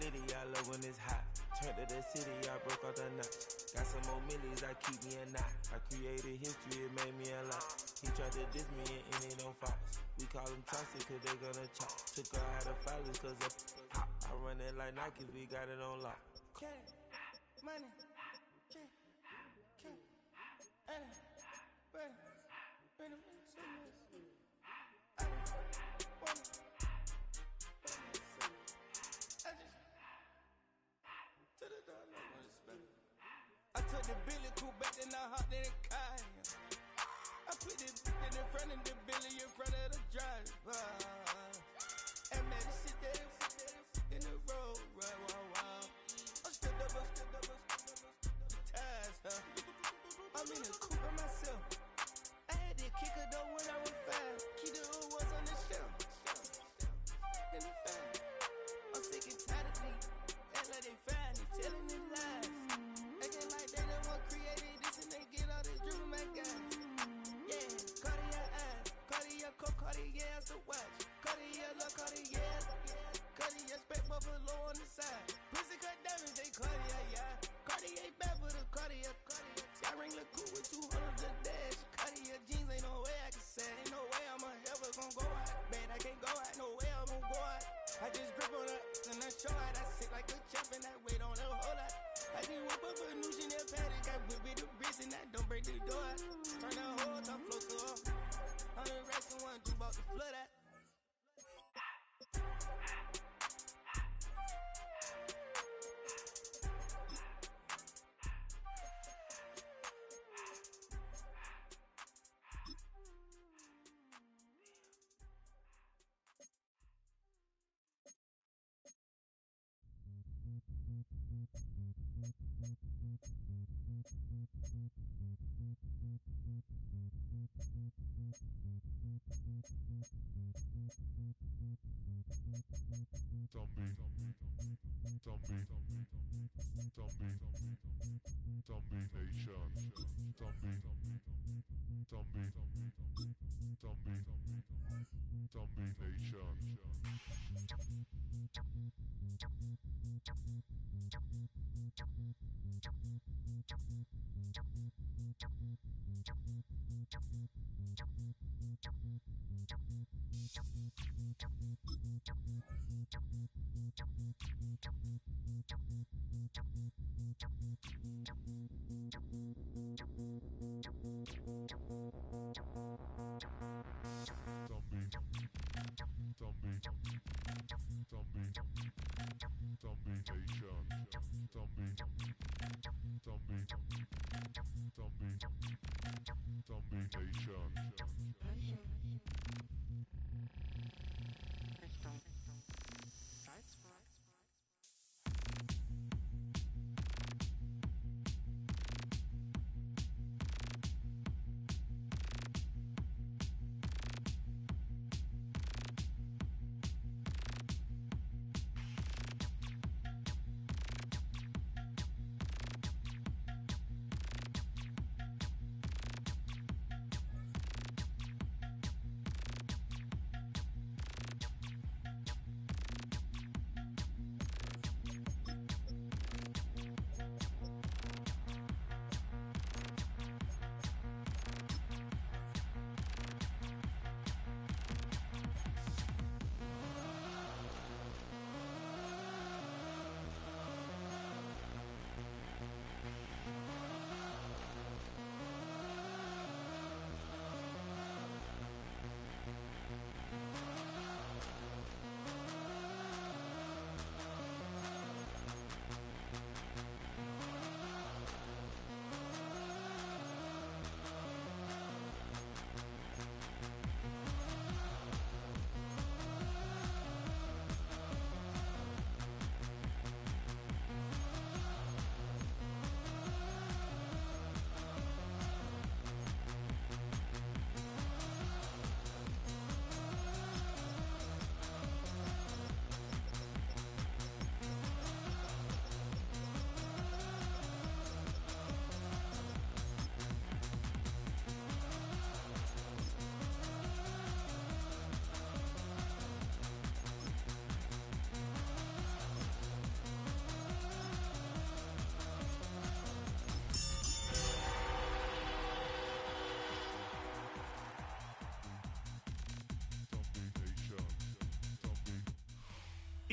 litty, I love when it's hot. Turned to the city, I broke out the notch. Got some more millies, I keep me a knot. I created history, it made me a lot. He tried to diss me and it on Fox. We call them Chauncey cause they gonna chop. Took her out of filers cause of hot. I run it like Nike, we got it on lock. Cash, money, cash, bread, so much. To the door, no one respect. I took the Billy cool back, then I hopped in the car. I put the in front of the Billy in front of the driver. And man, sit there in the road, right, wow. I stood up, the tires, I'm in the coupe by myself. I had that kicker though when I was 5. Keep the old ones on the shelf. In the fan. I'm sick and tired of me. Act like they fine, they telling them lies. Acting like they the one created this and they get all this dream, my guys. Yeah, Cartier eyes, Cartier coat, Cartier as the watch. Cartier look, Cartier, Cartier spec buffalo on the side. Pussy cut diamonds, they Cartier, yeah. Cartier bad for the Cartier. Sky ring look cool with 200 the dash. Cartier jeans, ain't no way I can say. Ain't no way I'm ever gon' go out. Man, I can't go out, no way I'm gon' go out. I just grip on her and I show out. I sit like a champ and I wait on her whole lot. I just whip up a new Chanel paddock. Got whip with the wrist and I don't break the door. Turn the whole top floor to off. On the rest and one, two about to flood out.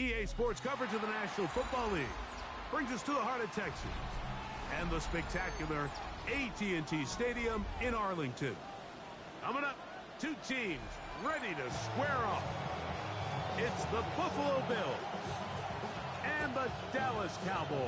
EA Sports coverage of the National Football League brings us to the heart of Texas and the spectacular AT&T Stadium in Arlington. Coming up, two teams ready to square off. It's the Buffalo Bills and the Dallas Cowboys.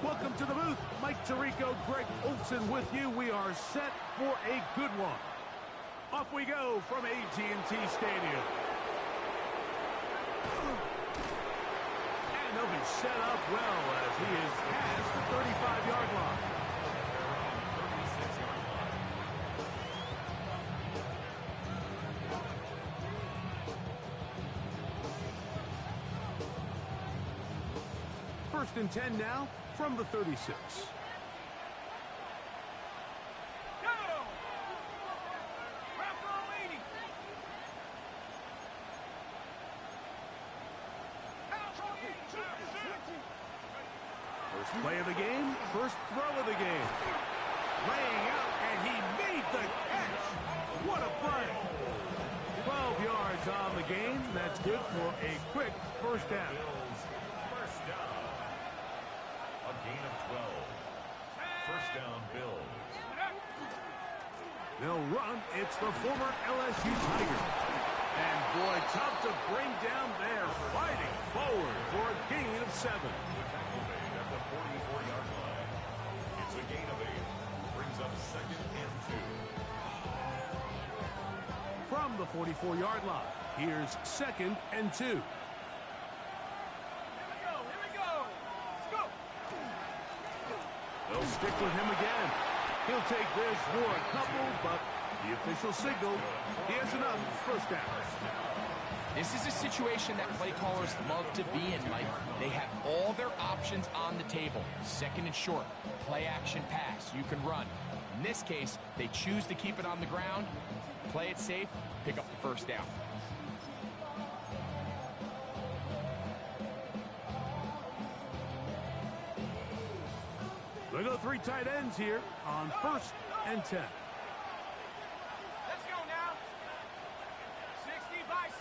Welcome to the booth. Mike Tirico, Greg Olson with you. We are set for a good one. Off we go from AT&T Stadium. And he'll be set up well as he is past the 35-yard line. First and 10 now from the 36. First play of the game, first throw of the game. Laying out, and he made the catch. What a play. 12 yards on the game. That's good for a quick first down. First down. A gain of 12. First down, Bills. They'll run. It's the former LSU Tiger. And boy, tough to bring down there. Fighting forward for a gain of 7. The tackle made at the 44-yard line. It's a gain of 8. Brings up second and 2. From the 44-yard line, here's second and 2. They'll stick with him again. He'll take this for a couple, but the official signal, he has enough. First down. This is a situation that play callers love to be in, Mike. They have all their options on the table. Second and short, play action pass, you can run. In this case, they choose to keep it on the ground, play it safe, pick up the first down. They go 3 tight ends here on first and 10. Let's go now. 60 bucks.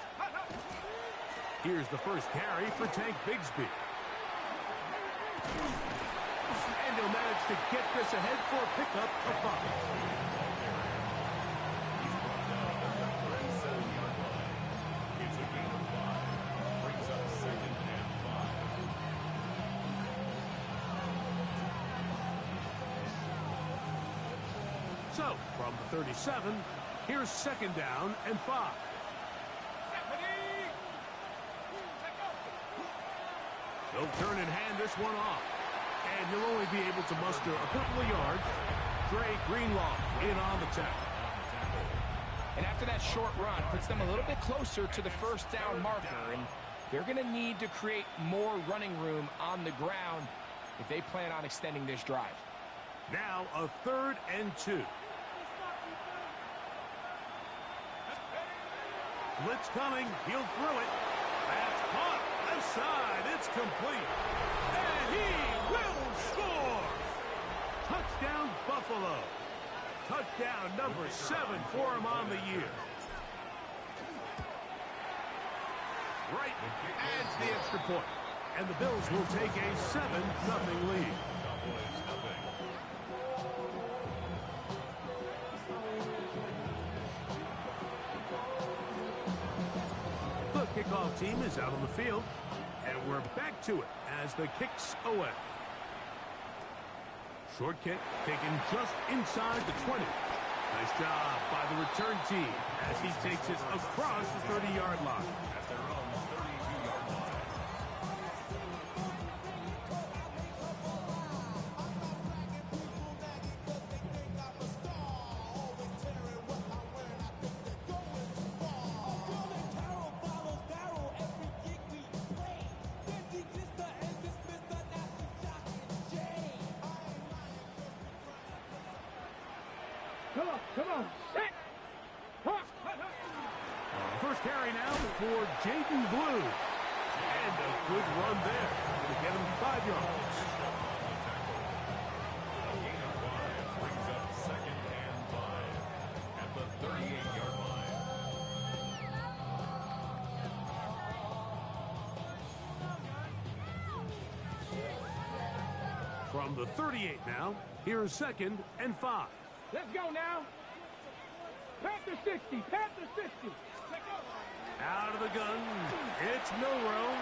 Here's the first carry for Tank Bigsby. And he'll manage to get this ahead for a pickup of 5. He's brought down at the 37-yard line. It's a gain of 5. Brings up second and 5. So, from the 37, here's second down and 5. They'll turn and hand this one off. And he'll only be able to muster a couple of yards. Dre Greenlaw in on the tackle. And after that short run, puts them a little bit closer to the first down marker. And they're going to need to create more running room on the ground if they plan on extending this drive. Now a third and 2. Blitz coming. He'll throw it. That's caught. Left side. It's complete. And he will score. Touchdown, Buffalo. Touchdown number 7 for him on the year. Right adds the extra point. And the Bills will take a 7-0 lead. The kickoff team is out on the field, and we're back to it as the kick's away. Short kick taken just inside the 20. Nice job by the return team as he takes it across the 30-yard line. At their own 32-yard line. Come on, set. First carry now for Jaden Blue. And a good run there to get him 5 yards. From the 38 now, here's 2nd and 5. Let's go now. Panther 60, Panther 60. Out of the gun, it's Milrow.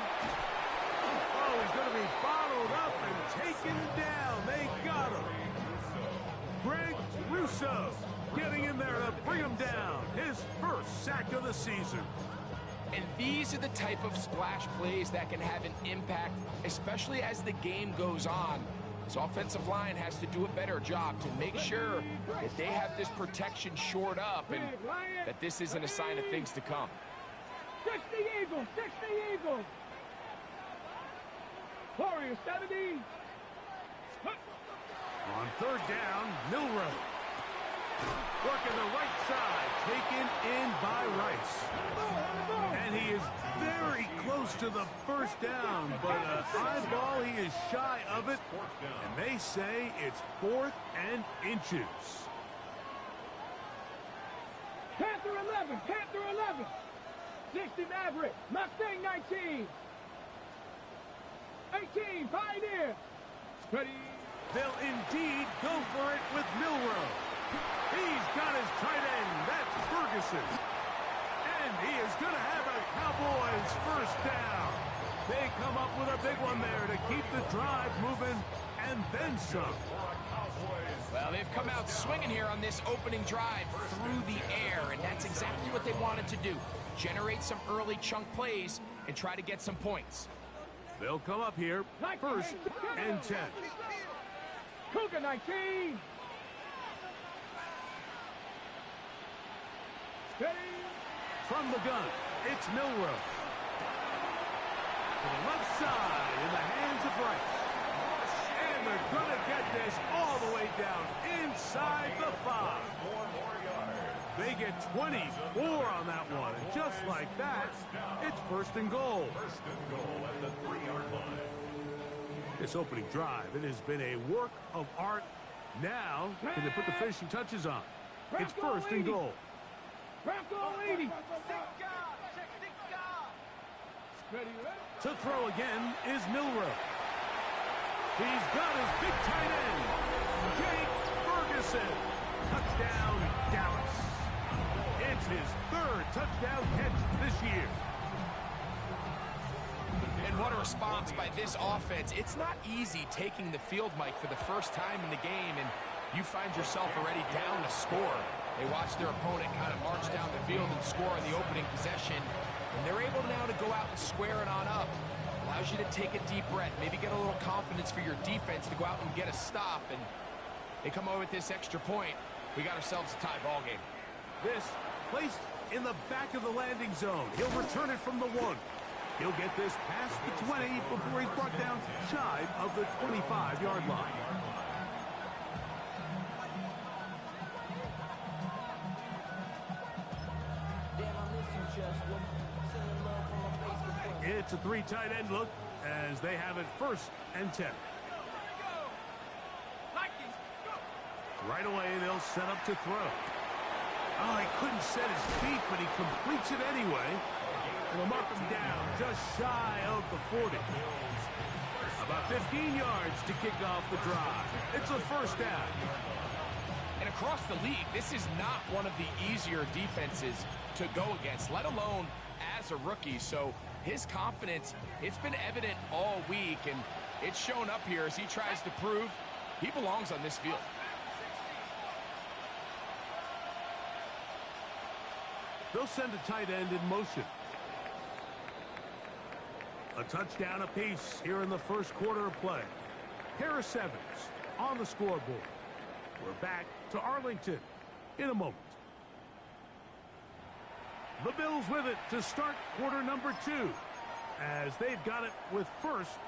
Oh, he's going to be bottled up and taken down. They got him. Greg Russo getting in there to bring him down. His first sack of the season. And these are the type of splash plays that can have an impact, especially as the game goes on. So offensive line has to do a better job to make sure that they have this protection shored up and that this isn't a sign of things to come. 60 Eagles, 60 Eagles. Warriors 70. On 3rd down, Milrow. Working the right side, taken in by Rice. And he is very close to the first down, but high ball, he is shy of it. And they say it's 4th and inches. Panther 11, Panther 11. 60 Maverick, Mustang 19. 18, Pioneer. Ready. They'll indeed go for it with Milrow. He's got his tight end. That's Ferguson. And he is going to have a Cowboys first down. They come up with a big one there to keep the drive moving and then some. Well, they've come out swinging here on this opening drive through the air, and that's exactly what they wanted to do. Generate some early chunk plays and try to get some points. They'll come up here 1st and 10. Cougar 19. Steady. From the gun, it's Milrow. To the left side in the hands of Rice. And they're going to get this all the way down inside the 5. They get 24 on that one. And just like that, it's 1st and goal. 1st and goal at the 3-yard line. This opening drive, it has been a work of art. Now, can they put the finishing touches on? It's 1st and goal. Bronco 80. To throw again is Milrow. He's got his big tight end, Jake Ferguson. Touchdown, Dallas. It's his 3rd touchdown catch this year. And what a response by this offense. It's not easy taking the field, Mike, for the first time in the game, and you find yourself already down to score. They watch their opponent kind of march down the field and score on the opening possession, and they're able now to go out and square it on up. Allows you to take a deep breath, maybe get a little confidence for your defense to go out and get a stop, and they come over with this extra point. We got ourselves a tie ball game. This placed in the back of the landing zone. He'll return it from the 1. He'll get this past the 20 before he's brought down shy of the 25-yard line. It's a 3 tight end look as they have it 1st and 10. Right away, they'll set up to throw. Oh, he couldn't set his feet, but he completes it anyway. And they'll mark him down just shy of the 40. About 15 yards to kick off the drive. It's a 1st down. And across the league, this is not one of the easier defenses to go against, let alone as a rookie. So his confidence, it's been evident all week, and it's shown up here as he tries to prove he belongs on this field. They'll send a tight end in motion. A touchdown apiece here in the 1st quarter of play. Harris Evans on the scoreboard. We're back to Arlington in a moment. The Bills with it to start quarter number 2 as they've got it with 1st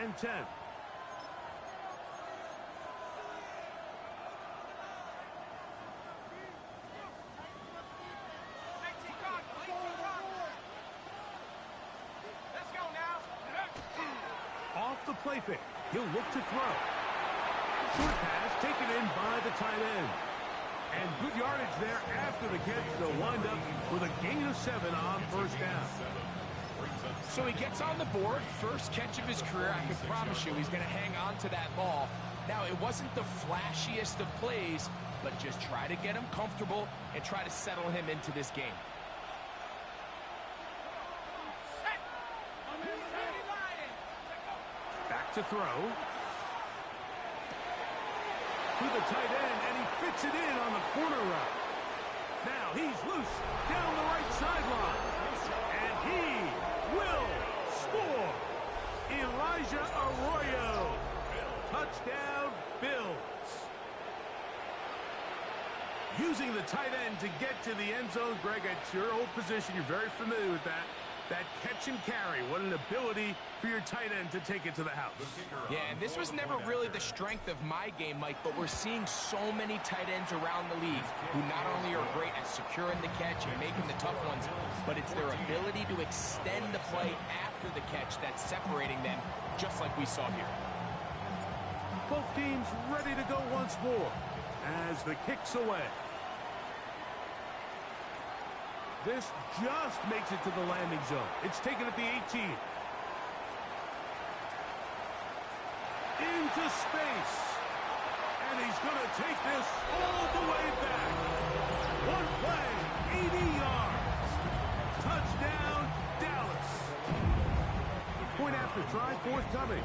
and 10. Off the play fake. He'll look to throw. Short pass taken in by the tight end. And good yardage there after the catch. They'll wind up with a gain of 7 on 1st down. So he gets on the board, first catch of his career. I can promise you he's going to hang on to that ball. Now, it wasn't the flashiest of plays, but just try to get him comfortable and try to settle him into this game. Back to throw. To the tight end, and he fits it in on the corner route. Now he's loose down the right sideline. And he will score. Elijah Arroyo. Touchdown, Bills. Using the tight end to get to the end zone. Greg, it's your old position. You're very familiar with that. That catch and carry. What an ability for your tight end to take it to the house. Yeah, and this was never really the strength of my game, Mike, but we're seeing so many tight ends around the league who not only are great at securing the catch and making the tough ones, but it's their ability to extend the play after the catch that's separating them, just like we saw here. Both teams ready to go once more as the kick's away. This just makes it to the landing zone. It's taken at the 18. Into space. And he's going to take this all the way back. One play, 80 yards. Touchdown, Dallas. Point after try forthcoming.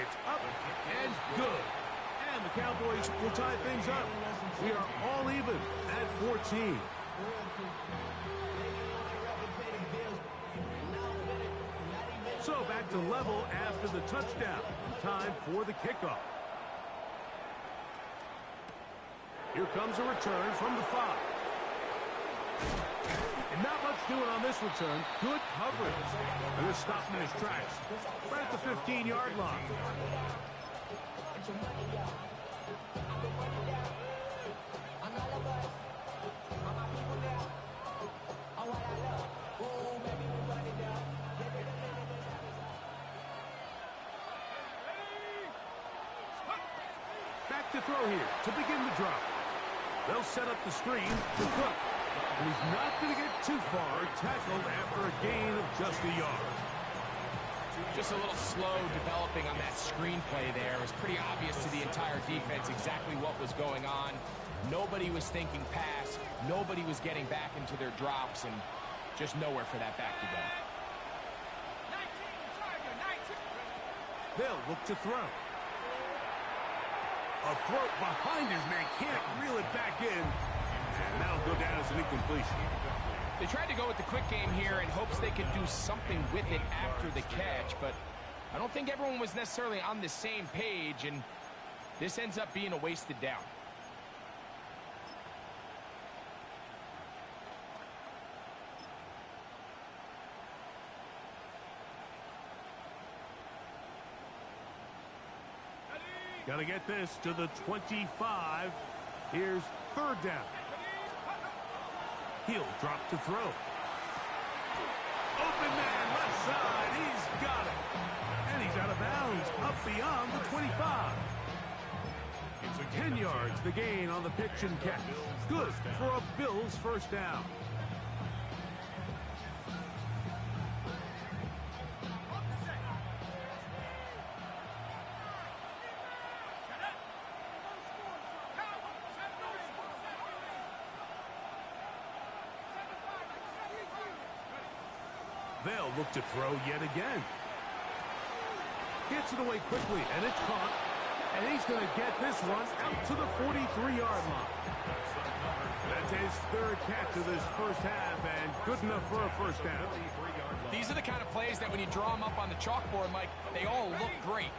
It's up and good. And the Cowboys will tie things up. We are all even at 14. So back to level after the touchdown. Time for the kickoff. Here comes a return from the 5. And not much doing on this return. Good coverage. And they're stopping in his tracks. Right at the 15-yard line. Back to throw here to begin the drop. They'll set up the screen to Cook. And he's not going to get too far, tackled after a gain of just a yard. Just a little slow developing on that screenplay there. It was pretty obvious to the entire defense exactly what was going on. Nobody was thinking pass. Nobody was getting back into their drops, and just nowhere for that back to go. They'll look to throw. A throw behind his man, can't reel it back in. And that'll go down as an incompletion. They tried to go with the quick game here in hopes they could do something with it after the catch, but I don't think everyone was necessarily on the same page, and this ends up being a wasted down. Got to get this to the 25. Here's third down. He'll drop to throw. Open man, left side. He's got it. And he's out of bounds, up beyond the 25. 10 yards, the gain on the pitch and catch. Good for a Bills first down. They'll look to throw yet again. Gets it away quickly, and it's caught. And he's going to get this one out to the 43-yard line. That's his third catch of this first half, and good enough for a first down. These are the kind of plays that when you draw them up on the chalkboard, Mike, they all look great.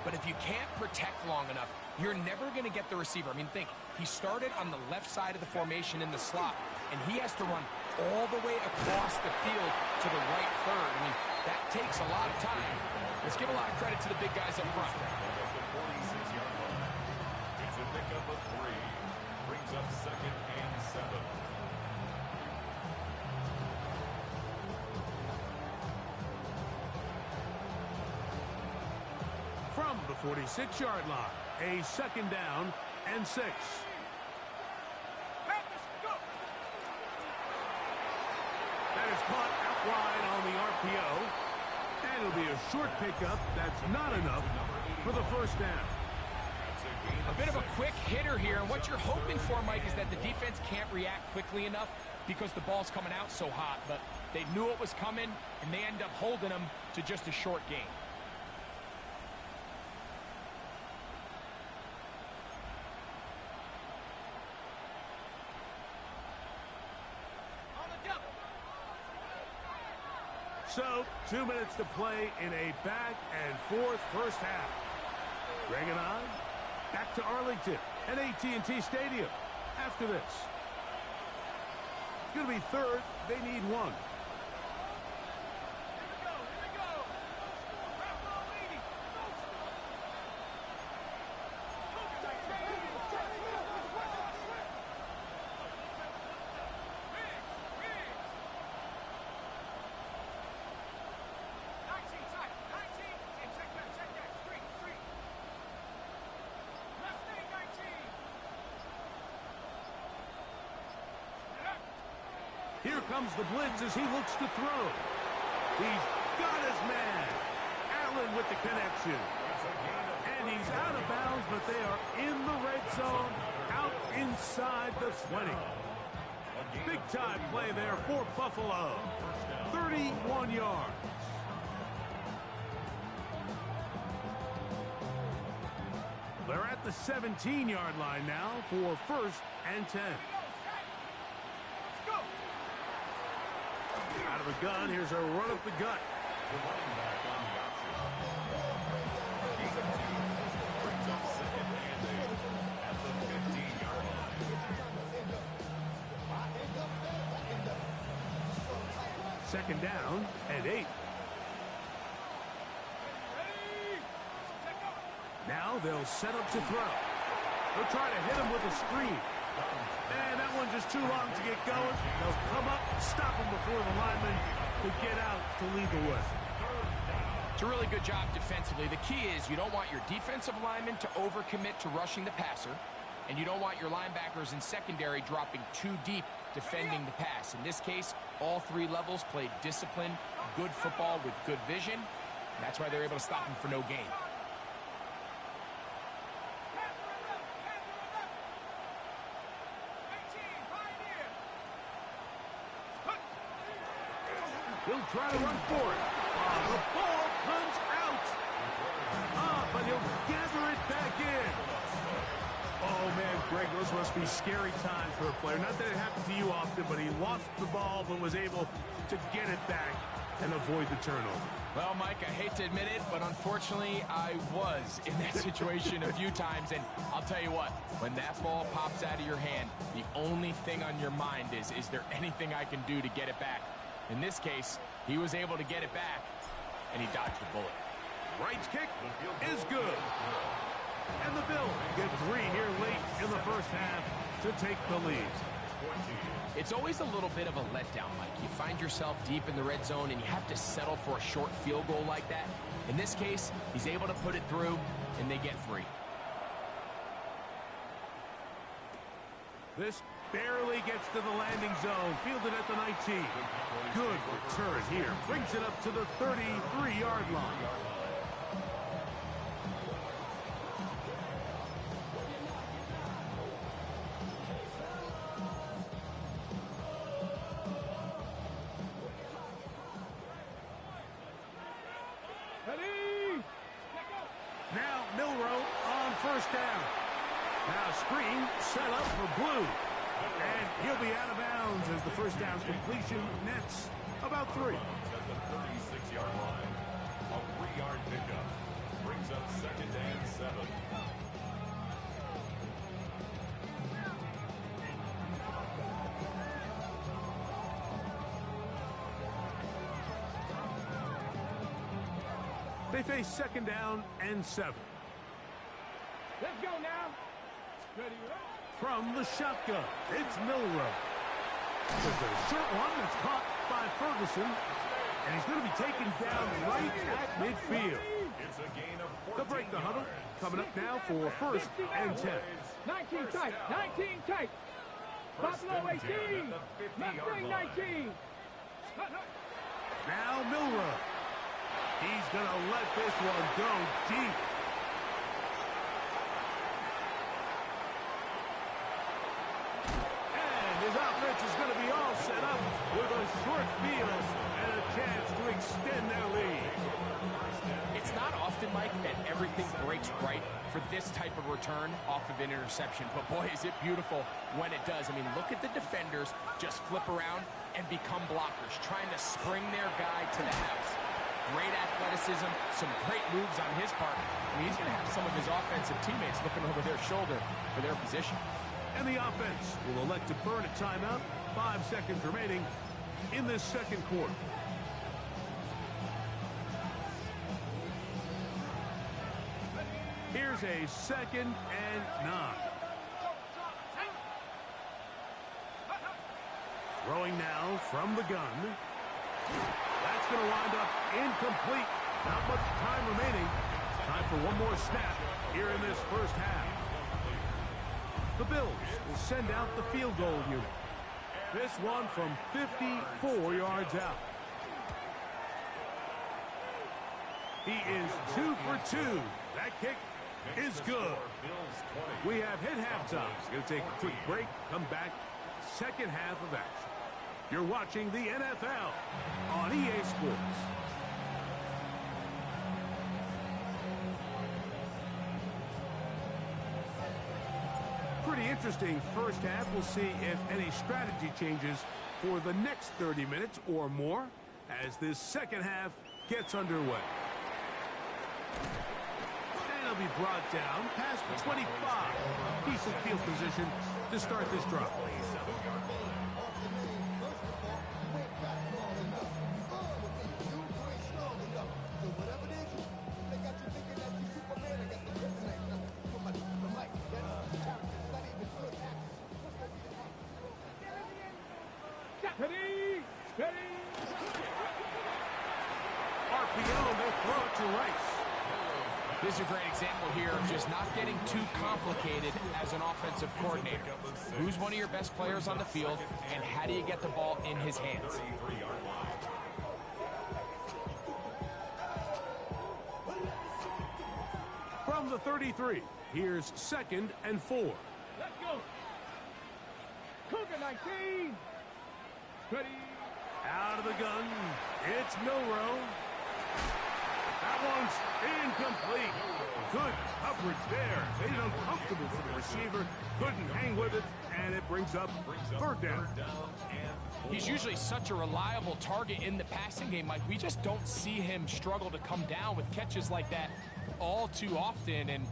But if you can't protect long enough, you're never going to get the receiver. I mean, think, he started on the left side of the formation in the slot, and he has to run all the way across the field to the right third. I mean, that takes a lot of time. Let's give a lot of credit to the big guys up front. It's a pickup of 3. Brings up 2nd and 7. From the 46-yard line, a second down and 6. caught out wide on the RPO. And it'll be a short pickup. That's not enough for the first down. A bit of a quick hitter here, and what you're hoping for, Mike, is that the defense can't react quickly enough because the ball's coming out so hot, but they knew it was coming, and they end up holding them to just a short gain. So, 2 minutes to play in a back-and-forth first half. Bring it on. Back to Arlington at AT&T Stadium after this. It's going to be third. They need one. Here comes the blitz as he looks to throw. He's got his man. Allen with the connection. And he's out of bounds, but they are in the red zone, out inside the 20. Big-time play there for Buffalo. 31 yards. They're at the 17-yard line now for first and 10. Out of the gun, here's a run up the gut. The running back on the option. He's a team. Brings up second and 8 at the 15-yard line. Second down and 8. Now they'll set up to throw. They'll try to hit him with a screen. And that one just too long to get going. They'll come up, stop him before the lineman could get out to lead the way. It's a really good job defensively. The key is you don't want your defensive linemen to overcommit to rushing the passer, and you don't want your linebackers in secondary dropping too deep defending the pass. In this case, all three levels played disciplined, good football with good vision. That's why they're able to stop him for no gain. He'll try to run for it. The ball comes out. But he'll gather it back in. Oh, man, Greg, those must be scary times for a player. Not that it happens to you often, but he lost the ball but was able to get it back and avoid the turnover. Well, Mike, I hate to admit it, but unfortunately, I was in that situation a few times. And I'll tell you what, when that ball pops out of your hand, the only thing on your mind is there anything I can do to get it back? In this case, he was able to get it back, and he dodged the bullet. Right's kick is good. And the Bills get 3 here late in the first half to take the lead. It's always a little bit of a letdown, Mike. You find yourself deep in the red zone, and you have to settle for a short field goal like that. In this case, he's able to put it through, and they get 3. This barely gets to the landing zone. Fielded at the 19. Good return here. Brings it up to the 33-yard line. Now Milroe on first down. Now screen set up for Blue. And he'll be out of bounds as the first down completion nets about 3. At the 36-yard line. A 3-yard pickup. Brings up second and 7. They face second down and 7. Let's go now. Ready, From the shotgun, it's Milroe. There's a short one that's caught by Ferguson, and he's going to be taken down right at midfield. It's a gain of 14 They'll break the huddle. Coming up now for first and 10. 19 tight. 19 tight. Buffalo 18. Mustang 19. Now Milroe. He's going to let this one go deep. And his offense is going to be all set up with a short field and a chance to extend their lead. It's not often, Mike, that everything breaks right for this type of return off of an interception. But, boy, is it beautiful when it does. I mean, look at the defenders just flip around and become blockers, trying to spring their guy to the house. Great athleticism, some great moves on his part. I mean, he's going to have some of his offensive teammates looking over their shoulder for their position. And the offense will elect to burn a timeout. 5 seconds remaining in this second quarter. Here's a 2nd and 9. Throwing now from the gun. That's going to wind up incomplete. Not much time remaining. Time for one more snap here in this first half. The Bills will send out the field goal unit. This one from 54 yards out. He is 2 for 2. That kick is good. We have hit halftime. Going to take a quick break. Come back. Second half of action. You're watching the NFL on EA Sports. Pretty interesting first half. We'll see if any strategy changes for the next 30 minutes or more as this second half gets underway. And it'll be brought down past the 25. Decent field position to start this drive. This is a great example here of just not getting too complicated as an offensive coordinator. Who's one of your best players on the field, and how do you get the ball in his hands? From the 33, here's 2nd and 4. Let's go. Cougar 19. Ready. Out of the gun, it's Milroe. That one's incomplete. Good coverage there. Made it uncomfortable for the receiver. Couldn't hang with it, and it brings up 3rd down. He's usually such a reliable target in the passing game, Mike. We just don't see him struggle to come down with catches like that all too often. And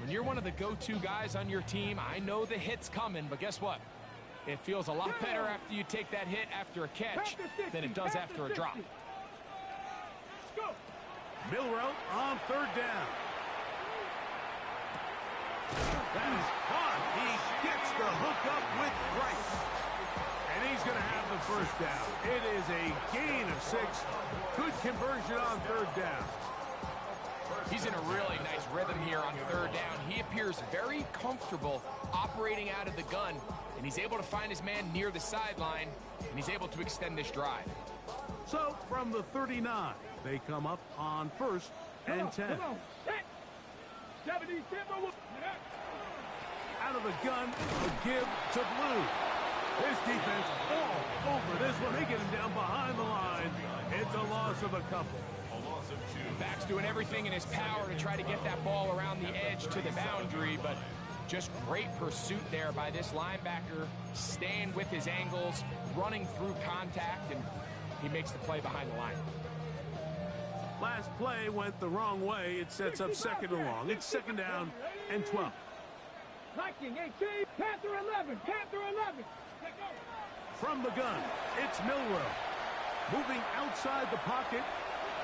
when you're one of the go-to guys on your team, I know the hit's coming, but guess what? It feels a lot better after you take that hit after a catch than it does after a drop. Milroe on 3rd down. That is caught. He gets the hook up with Price. And he's going to have the 1st down. It is a gain of 6. Good conversion on 3rd down. He's in a really nice rhythm here on 3rd down. He appears very comfortable operating out of the gun, and he's able to find his man near the sideline, and he's able to extend this drive. So from the 39, they come up on 1st and 10. Out of the gun, a give to Blue. His defense all over this one. They get him down behind the line. It's a loss of a couple. Back's doing everything in his power to try to get that ball around the edge to the boundary, but just great pursuit there by this linebacker, staying with his angles, running through contact, and he makes the play behind the line. Last play went the wrong way. It sets up 2nd and long. It's 2nd down and 12. Viking 18, Panther 11, Panther 11. From the gun, it's Milroe. Moving outside the pocket.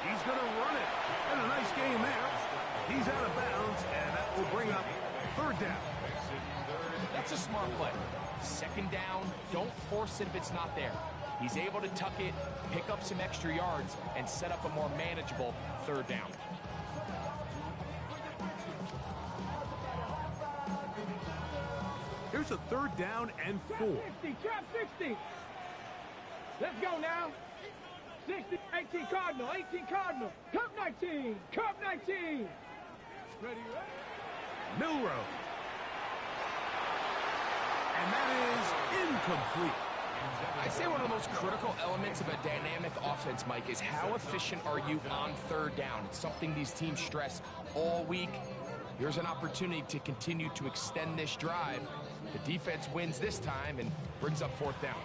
He's going to run it. And a nice game there. He's out of bounds, and that will bring up 3rd down. That's a smart play. 2nd down, don't force it if it's not there. He's able to tuck it, pick up some extra yards, and set up a more manageable 3rd down. Here's a 3rd down and 4. Trap 60. Let's go now. 60, 18 Cardinal, 18 Cardinal. Cup 19, Cup 19. Ready, Milrow. And that is incomplete. I'd say one of the most critical elements of a dynamic offense, Mike, is how efficient are you on third down. It's something these teams stress all week. Here's an opportunity to continue to extend this drive. The defense wins this time and brings up fourth down.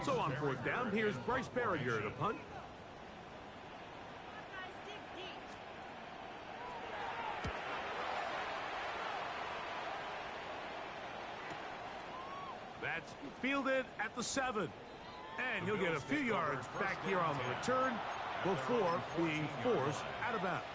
So on fourth down, here's Bryce Berringer to punt. That's fielded at the 7. And he'll get a few yards back here on the return before being forced out of bounds.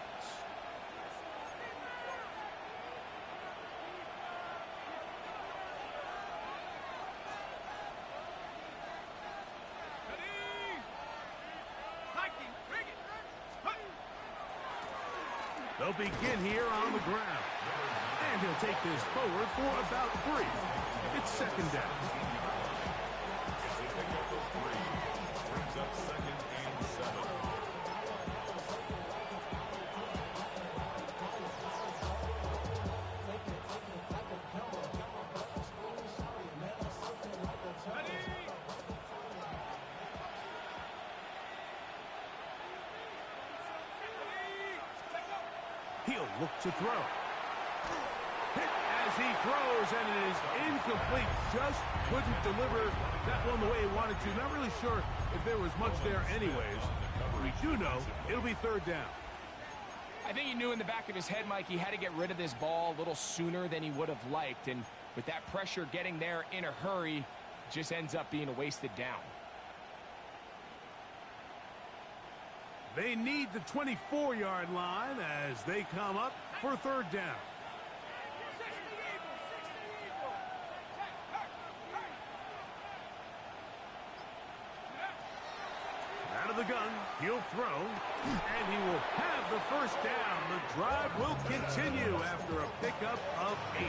They'll begin here on the ground. And he'll take this forward for about 3. It's second down. It's a pickup of 3. Brings up second and 7. He'll look to throw. Hit as he throws, and it is incomplete. Just couldn't deliver that one the way he wanted to. Not really sure if there was much there anyways. We do know it'll be third down. I think he knew in the back of his head, Mike, he had to get rid of this ball a little sooner than he would have liked. And with that pressure getting there in a hurry, it just ends up being a wasted down. They need the 24-yard line as they come up for third down. Out of the gun, he'll throw, and he will have the first down. The drive will continue after a pickup of 8.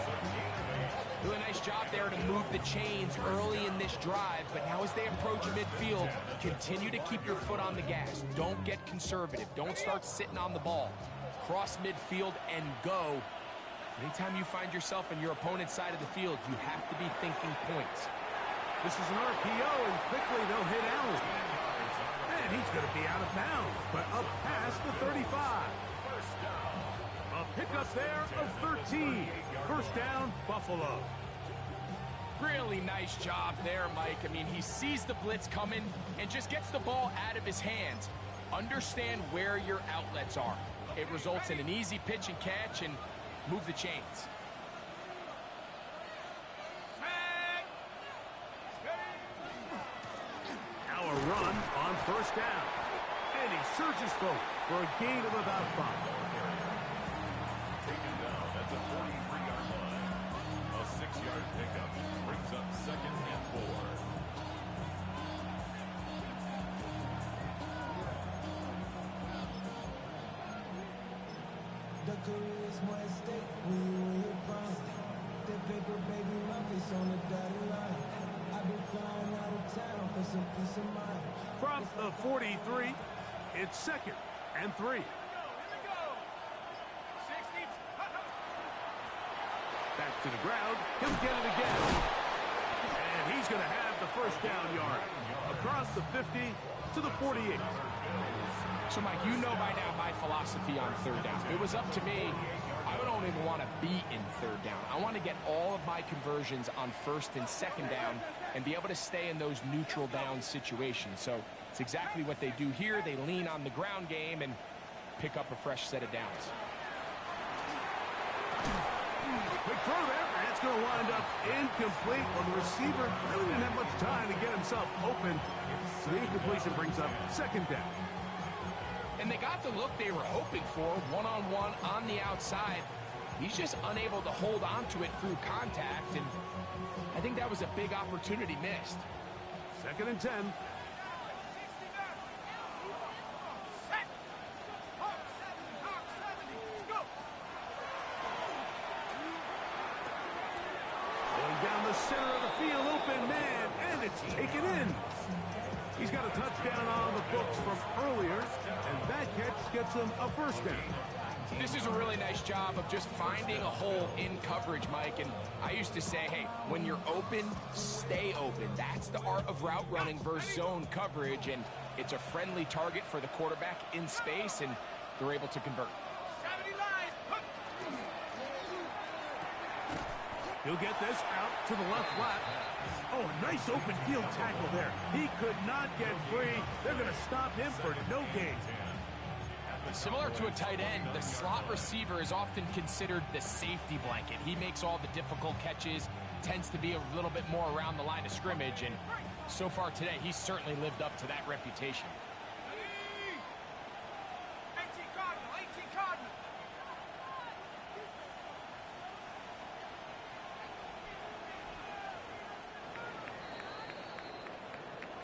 Do a nice job there to move the chains early in this drive, but now as they approach midfield, continue to keep your foot on the gas. Don't get conservative. Don't start sitting on the ball. Cross midfield and go. Anytime you find yourself on your opponent's side of the field, you have to be thinking points. This is an RPO, and quickly they'll hit Allen. And he's going to be out of bounds, but up past the 35. A pickup there of 13. First down, Buffalo. Really nice job there, Mike. I mean, he sees the blitz coming and just gets the ball out of his hands. Understand where your outlets are. It results in an easy pitch and catch and move the chains. Now a run on first down. And he surges forward for a gain of about 5. Taken down at the 43-yard line. A 6-yard pickup brings up second and 4. The career is more at stake when you win your prime. The paper, baby, rough is on the dotted line. I've been flying out of town for some peace of mind. From the 43, it's second and 3. Back to the ground. He'll get it again. And he's going to have the first down yard. Across the 50 to the 48. So, Mike, you know by now my philosophy on third down. If it was up to me, I don't even want to be in third down. I want to get all of my conversions on first and second down and be able to stay in those neutral down situations. So it's exactly what they do here. They lean on the ground game and pick up a fresh set of downs. Quick throw there. That's going to wind up incomplete. Well, the receiver really didn't have much time to get himself open. So the incompletion brings up second down. And they got the look they were hoping for, one-on-one on the outside. He's just unable to hold on to it through contact, and I think that was a big opportunity missed. Second and 10. Going down the center of the field, open man, and it's taken in. He's got a touchdown on the books from earlier, and that catch gets him a first down. This is a really nice job of just finding a hole in coverage, Mike. And I used to say, hey, when you're open, stay open. That's the art of route running versus zone coverage, and it's a friendly target for the quarterback in space, and they're able to convert. He'll get this out to the left flat. Oh, a nice open field tackle there. He could not get free. They're going to stop him for no gain. Similar to a tight end, the slot receiver is often considered the safety blanket. He makes all the difficult catches, tends to be a little bit more around the line of scrimmage, and so far today, he's certainly lived up to that reputation.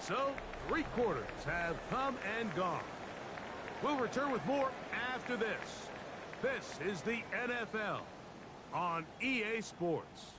So, 3 quarters have come and gone. We'll return with more after this. This is the NFL on EA Sports.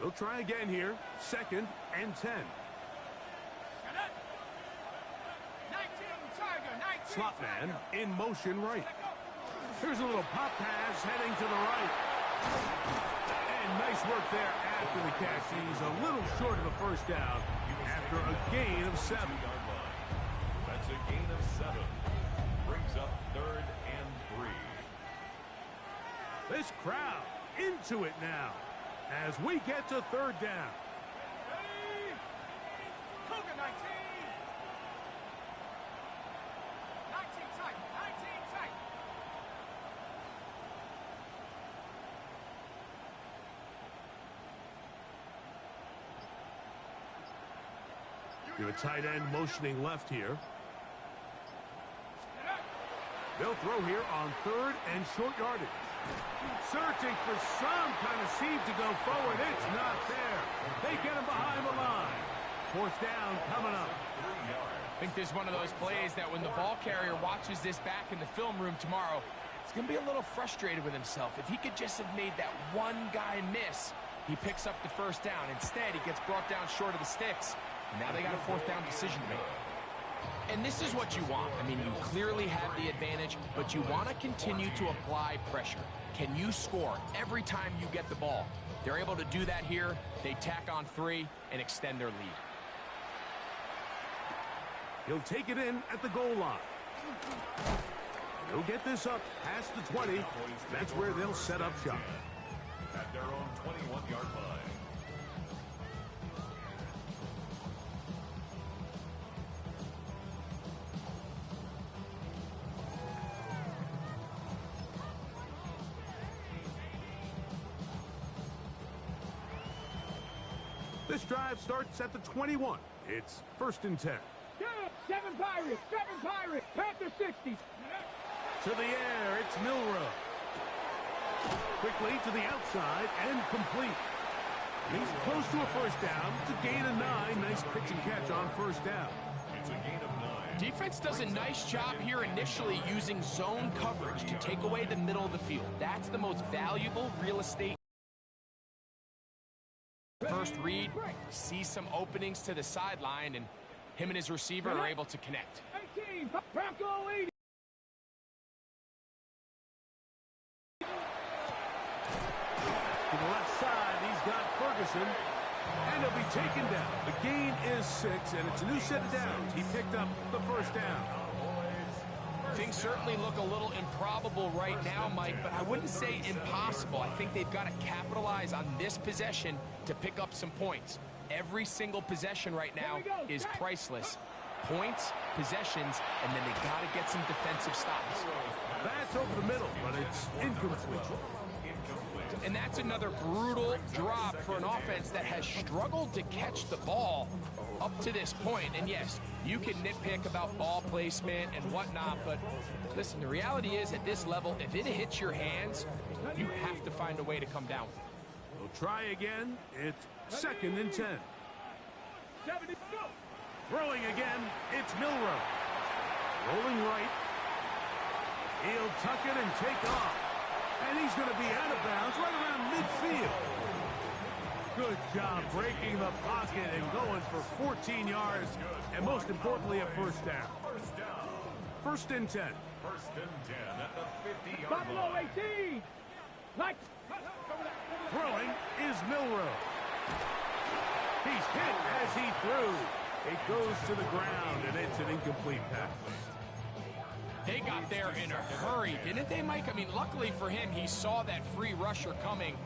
We'll try again here. Second and 10. Slot man in motion right. Here's a little pop pass heading to the right. And nice work there after the catch. He's a little short of a first down after a gain of 7. That's a gain of 7. Brings up 3rd and 3. This crowd into it now as we get to 3rd down. You have a tight end motioning left here. They'll throw here on 3rd and short yardage. Searching for some kind of seed to go forward. It's not there. They get him behind the line. 4th down coming up. I think this is one of those plays that when the ball carrier watches this back in the film room tomorrow, he's going to be a little frustrated with himself. If he could just have made that one guy miss, he picks up the 1st down. Instead, he gets brought down short of the sticks. And now they got a 4th down decision to make. And this is what you want. I mean, you clearly have the advantage, but you want to continue to apply pressure. Can you score every time you get the ball? They're able to do that here. They tack on 3 and extend their lead. He'll take it in at the goal line. He'll get this up past the 20. That's where they'll set up shop. At their own 21-yard line. This drive starts at the 21. It's 1st and 10. 7 Pirates, Panther 60. To the air, it's Milrow. Quickly to the outside and complete. He's close to a 1st down. It's a gain of 9. Nice pitch and catch on 1st down. It's a gain of 9. Defense does a nice job here initially using zone coverage to take away the middle of the field. That's the most valuable real estate. First read, sees some openings to the sideline, and him and his receiver are able to connect. 18, Bronco lead. To the left side, he's got Ferguson. And he'll be taken down. The gain is 6, and it's a new set of downs. He picked up the first down. Things certainly look a little improbable right now, Mike, but I wouldn't say impossible. I think they've got to capitalize on this possession to pick up some points. Every single possession right now is priceless. Points, possessions, and then they got to get some defensive stops. That's over the middle, but it's incomplete. And that's another brutal drop for an offense that has struggled to catch the ball up to this point. And yes, you can nitpick about ball placement and whatnot, but listen, the reality is at this level, if it hits your hands, you have to find a way to come down. We'll try again. It's 2nd and 10. Throwing again, it's Milroe. Rolling right. He'll tuck it and take off. And he's going to be out of bounds right around midfield. Good job breaking the pocket and going for 14 yards, and most importantly, a first down. 1st and 10. 1st and 10 at the 50-yard Buffalo line. 18. Like. Throwing is Milroe. He's hit as he threw. It goes to the ground, and it's an incomplete pass. They got there in a hurry, didn't they, Mike? I mean, luckily for him, he saw that free rusher coming,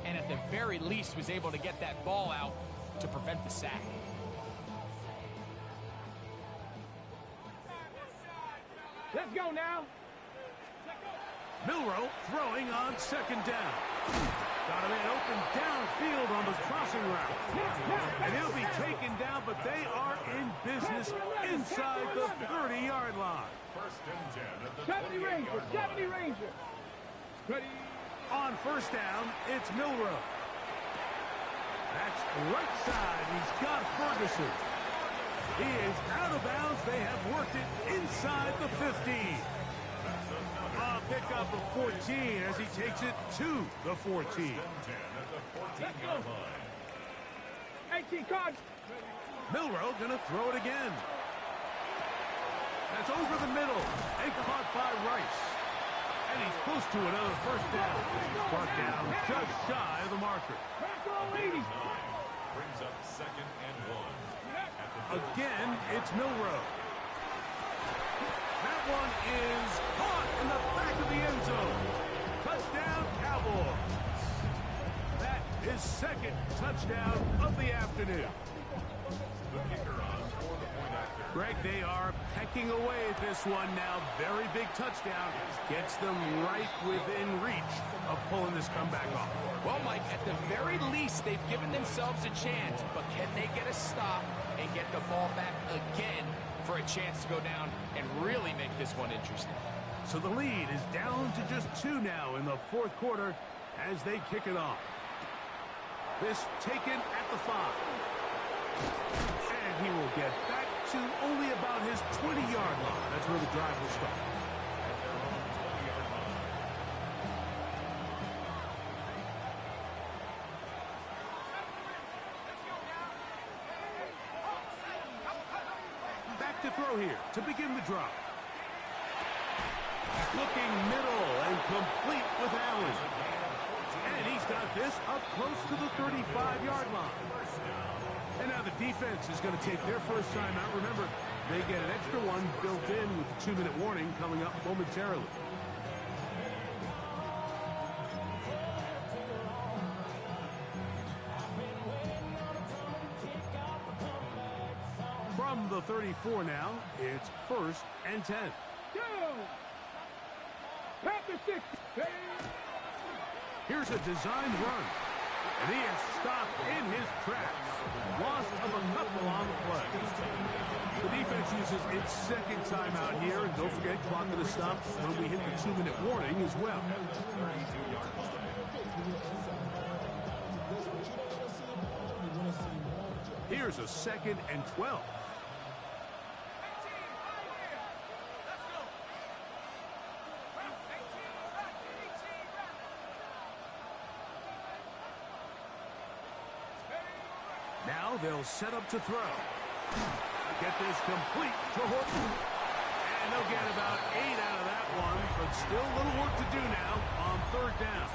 and at the very least was able to get that ball out to prevent the sack. Let's go now. Milroe throwing on 2nd down. Got a man open downfield on the crossing route. And he'll be taken down, but they are in business inside the 30-yard line. 1st and 10 at the 70 Ranger, 70 Ranger. Ready. On 1st down, it's Milroe. That's right side. He's got Ferguson. He is out of bounds. They have worked it inside the 15. Pick up of 14 as he takes it to the 14. 10 at the 14-yard line. 18 card. Milroe gonna throw it again. That's over the middle and caught by Rice. And he's close to another first down. He's brought down just shy of the marker. Brings up 2nd and 1. Again, it's Milroe. That one is caught in the back of the end zone. Touchdown, Cowboys. That is 2nd touchdown of the afternoon. The kicker on for the point after. Greg, they are pecking away at this one now. Very big touchdown. Gets them right within reach of pulling this comeback off. Well, Mike, at the very least, they've given themselves a chance, but can they get a stop and get the ball back again for a chance to go down and really make this one interesting? So the lead is down to just 2 now in the 4th quarter as they kick it off. This taken at the 5. And he will get back to only about his 20-yard line. That's where the drive will start. At their own 20-yard line. Back to throw here to begin the drive. Looking middle and complete with Allen. And he's got this up close to the 35-yard line. And now the defense is going to take their first time out. Remember, they get an extra one built in with the 2-minute warning coming up momentarily. From the 34 now, it's 1st and 10. Go. Panther 6. Here's a designed run. And he is stopped in his tracks. Loss of a couple on the play. The defense uses its 2nd timeout here. And don't forget, clock going to stop when we hit the 2-minute warning as well. Here's a 2nd and 12. Now they'll set up to throw. Get this complete to Horton. And they'll get about 8 out of that one, but still a little work to do now on 3rd down.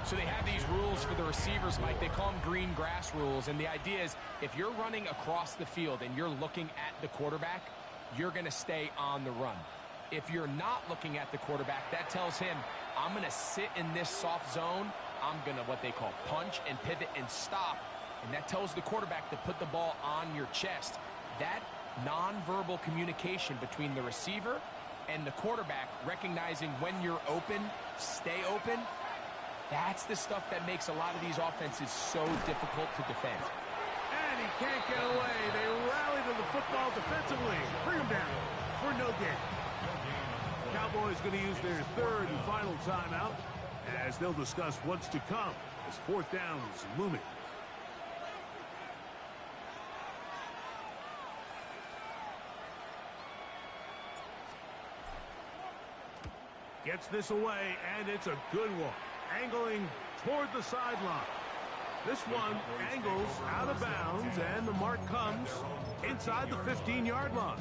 So they have these rules for the receivers, Mike. They call them green grass rules. And the idea is if you're running across the field and you're looking at the quarterback, you're going to stay on the run. If you're not looking at the quarterback, that tells him, I'm going to sit in this soft zone. I'm going to what they call punch and pivot and stop. And that tells the quarterback to put the ball on your chest. That nonverbal communication between the receiver and the quarterback, recognizing when you're open, stay open, that's the stuff that makes a lot of these offenses so difficult to defend. And he can't get away. They rally to the football defensively. Bring him down for no gain. Cowboys going to use their third and final timeout as they'll discuss what's to come as fourth down is looming. Gets this away, and it's a good one. Angling toward the sideline. This one angles out of bounds, and the mark comes inside the 15-yard line.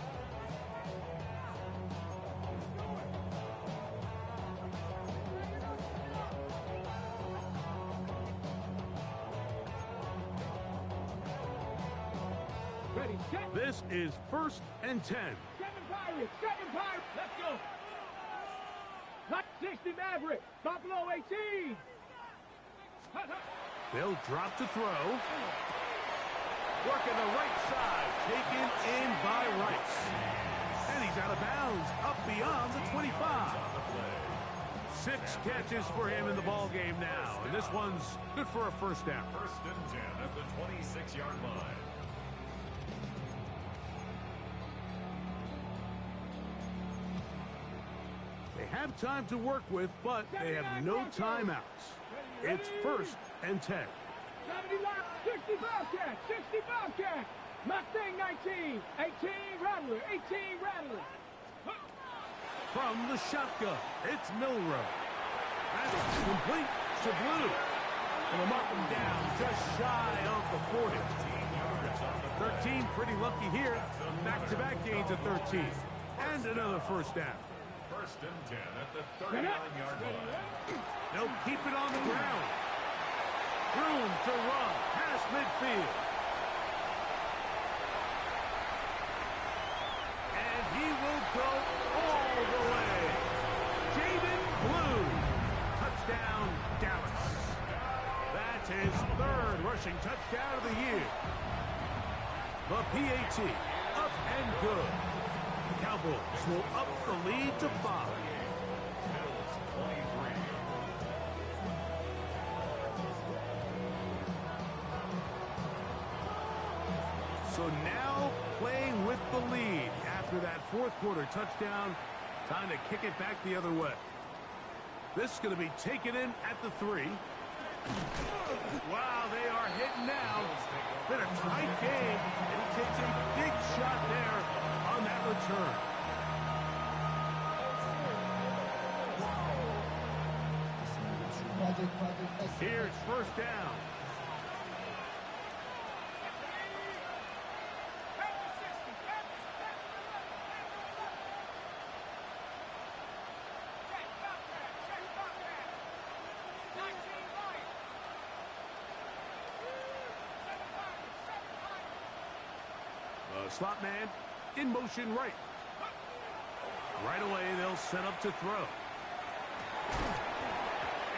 Ready, set. This is 1st and 10. 7 Pirates, let's go. 60 Maverick, Buffalo 18. They'll drop to throw. Working the right side, taken in by Rice. And he's out of bounds, up beyond the 25. 6 catches for him in the ball game now, and this one's good for a first down. 1st and 10 at the 26-yard line. They have time to work with, but they have no timeouts. It's 1st and 10. 70 line, 60 Bobcat, 60 Bobcat. Mustang 19, 18 Rattler, 18 Rattler. From the shotgun, it's Milrow. That's complete to Blue. And they'll mark him down just shy of the 40. 13, pretty lucky here. Back-to-back gains of 13. And another first down. 1st and 10 at the 39-yard line. They'll keep it on the ground. Room to run past midfield. And he will go all the way. Jaden Blue. Touchdown, Dallas. That's his 3rd rushing touchdown of the year. The PAT, up and good. The Cowboys will up the lead to 5. So now playing with the lead after that 4th quarter touchdown. Time to kick it back the other way. This is going to be taken in at the 3. Wow, they are hitting now. Been a tight game, and he takes a big shot there on that return. Here's 1st down. Slot man in motion right. Right away, they'll set up to throw.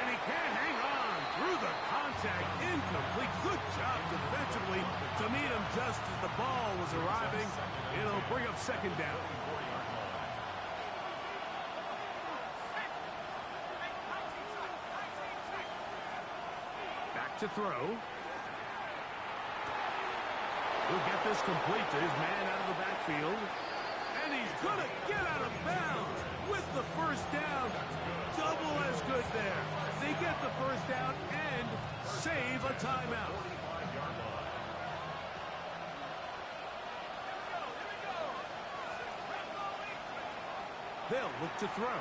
And he can't hang on through the contact. Incomplete. Good job defensively to meet him just as the ball was arriving. It'll bring up 2nd down. Back to throw. He'll get this complete to his man out of the backfield. And he's going to get out of bounds with the 1st down. Double as good there. They get the 1st down and save a timeout. They'll look to throw.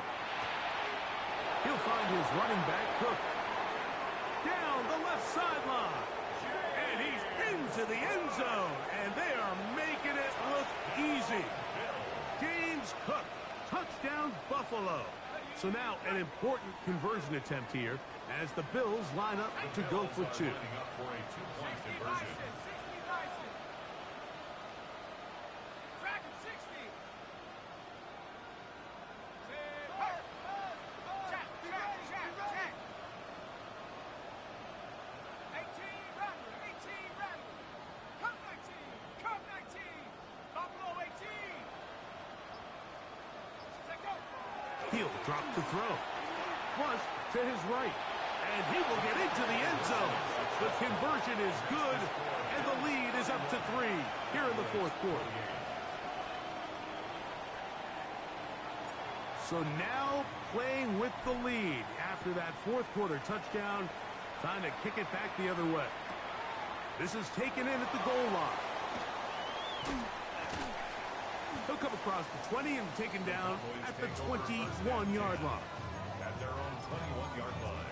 He'll find his running back, Cook. Down the left sideline. And he's into the end zone. And they are making it look easy. James Cook, touchdown Buffalo. So now an important conversion attempt here as the Bills line up to go for two. Lining up for a two-point conversion. He'll drop to throw. Flush to his right. And he will get into the end zone. The conversion is good, and the lead is up to 3 here in the fourth quarter. So now playing with the lead after that fourth quarter touchdown. Time to kick it back the other way. This is taken in at the goal line. He'll come across the 20 and taken down at the 21-yard line. At their own 21-yard line.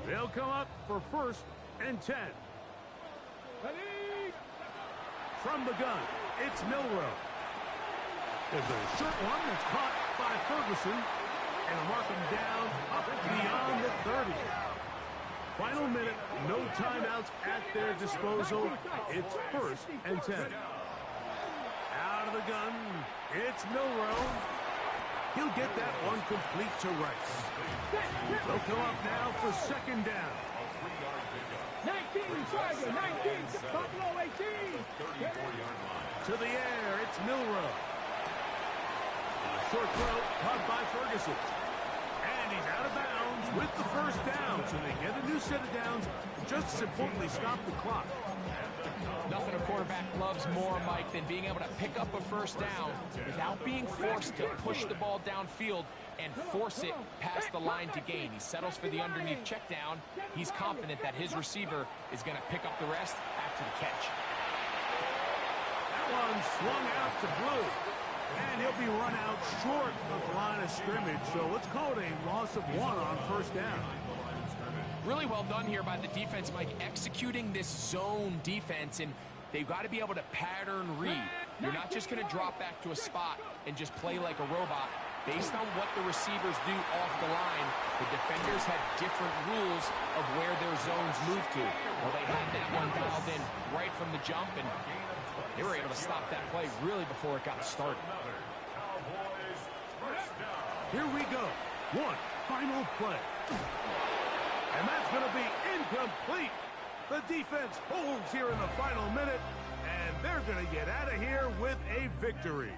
They'll come up for 1st and 10. From the gun, it's Milrow. There's a short one that's caught by Ferguson, and mark him down up beyond the 30. Final minute, no timeouts at their disposal. It's 1st and 10. Out of the gun, it's Milrow. He'll get that one complete to Rice. They'll come up now for 2nd down. 19, Tiger, 19, Buffalo 18. 34-yard line. To the air, it's Milrow. Short throw, caught by Ferguson. And he's out of bounds with the 1st down. So they get a new set of downs. Just as importantly, stop the clock. Nothing a quarterback loves more, Mike, than being able to pick up a 1st down without being forced to push the ball downfield and force it past the line to gain. He settles for the underneath check down. He's confident that his receiver is going to pick up the rest after the catch. That one swung out to Blue. And he'll be run out short of the line of scrimmage. So let's call it a loss of 1 on 1st down. Really well done here by the defense, Mike, executing this zone defense, and they've got to be able to pattern read. You're not just going to drop back to a spot and just play like a robot. Based on what the receivers do off the line, the defenders have different rules of where their zones move to. Well, they had that one dialed in right from the jump, and they were able to stop that play really before it got started. Here we go. One final play. And that's going to be incomplete. The defense holds here in the final minute, and they're going to get out of here with a victory.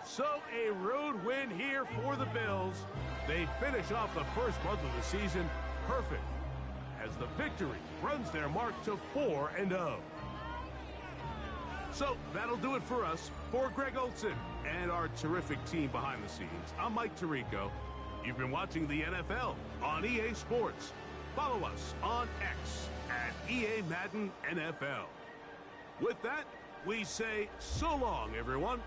So a road win here for the Bills. They finish off the first month of the season perfect as the victory runs their mark to 4-0. So that'll do it for us. For Greg Olson and our terrific team behind the scenes, I'm Mike Tirico. You've been watching the NFL on EA Sports. Follow us on X at EA Madden NFL. With that, we say so long, everyone.